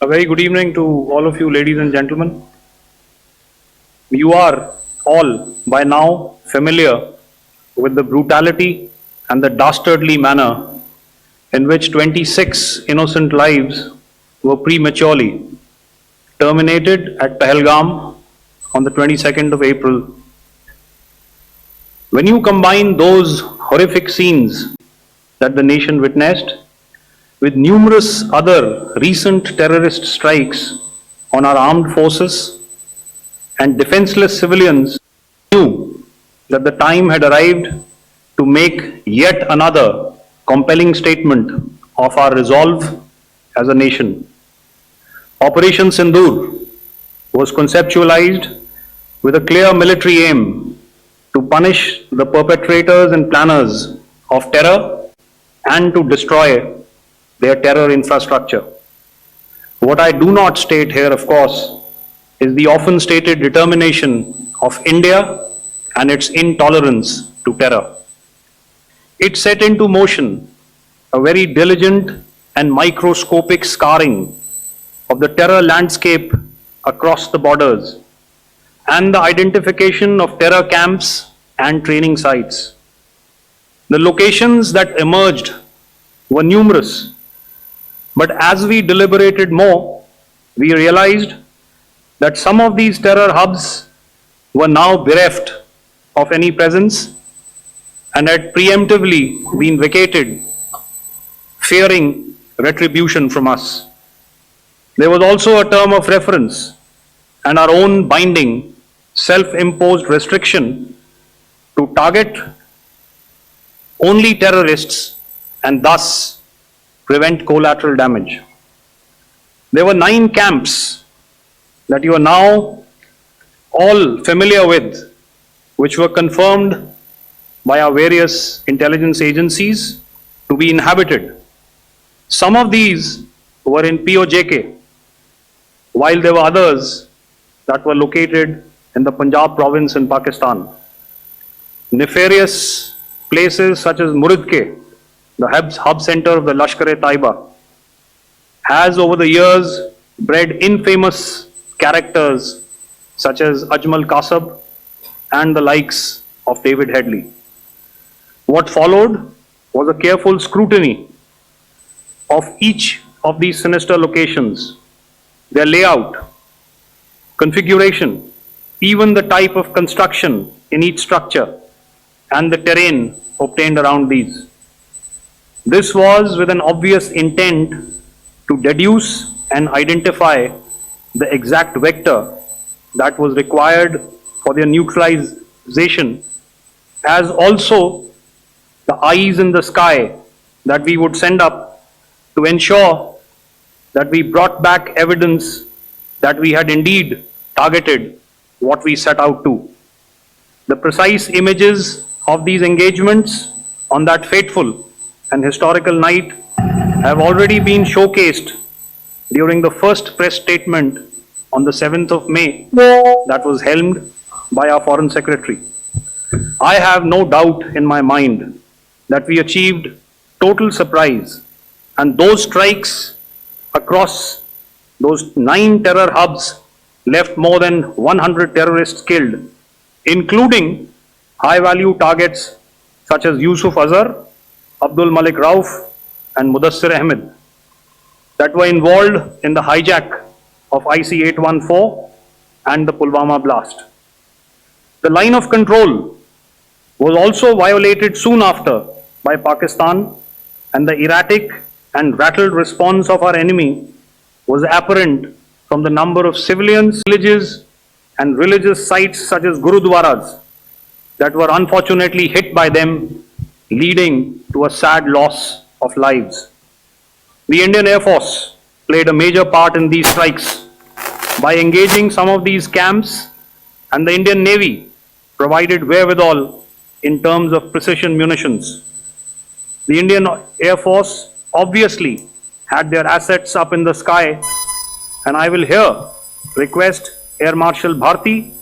A very good evening to all of you, ladies and gentlemen. You are all by now familiar with the brutality and the dastardly manner in which 26 innocent lives were prematurely terminated at Pahalgam on the 22nd of April. When you combine those horrific scenes that the nation witnessed with numerous other recent terrorist strikes on our armed forces and defenseless civilians, knew that the time had arrived to make yet another compelling statement of our resolve as a nation. Operation Sindhur was conceptualized with a clear military aim to punish the perpetrators and planners of terror and to destroy their terror infrastructure. What I do not state here, of course, is the often stated determination of India and its intolerance to terror. It set into motion a very diligent and microscopic scarring of the terror landscape across the borders and the identification of terror camps and training sites. The locations that emerged were numerous, but as we deliberated more, we realized that some of these terror hubs were now bereft of any presence and had preemptively been vacated, fearing retribution from us. There was also a term of reference and our own binding, self-imposed restriction to target only terrorists and thus prevent collateral damage. There were 9 camps that you are now all familiar with, which were confirmed by our various intelligence agencies to be inhabited. Some of these were in POJK, while there were others that were located in the Punjab province in Pakistan. Nefarious places such as Muridke, the hub center of the Lashkar-e-Taiba, has over the years bred infamous characters such as Ajmal Kasab and the likes of David Headley. What followed was a careful scrutiny of each of these sinister locations, their layout, configuration, even the type of construction in each structure, and the terrain obtained around these. This was with an obvious intent to deduce and identify the exact vector that was required for their neutralization, as also the eyes in the sky that we would send up to ensure that we brought back evidence that we had indeed targeted what we set out to. The precise images of these engagements on that fateful and historical night have already been showcased during the first press statement on the 7th of May that was helmed by our Foreign Secretary. I have no doubt in my mind that we achieved total surprise, and those strikes across those 9 terror hubs left more than 100 terrorists killed, including high-value targets such as Yusuf Azhar, Abdul Malik Rauf, and Mudassir Ahmed that were involved in the hijack of IC-814 and the Pulwama blast. The line of control was also violated soon after by Pakistan, and the erratic and rattled response of our enemy was apparent from the number of civilians, villages, and religious sites such as Gurudwaras that were unfortunately hit by them, leading to a sad loss of lives. The Indian Air Force played a major part in these strikes by engaging some of these camps, and the Indian Navy provided wherewithal in terms of precision munitions. The Indian Air Force obviously had their assets up in the sky, and I will here request Air Marshal Bharti,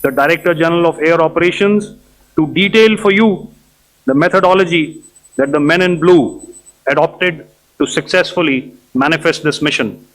the Director General of Air Operations, to detail for you the methodology that the men in blue adopted to successfully manifest this mission.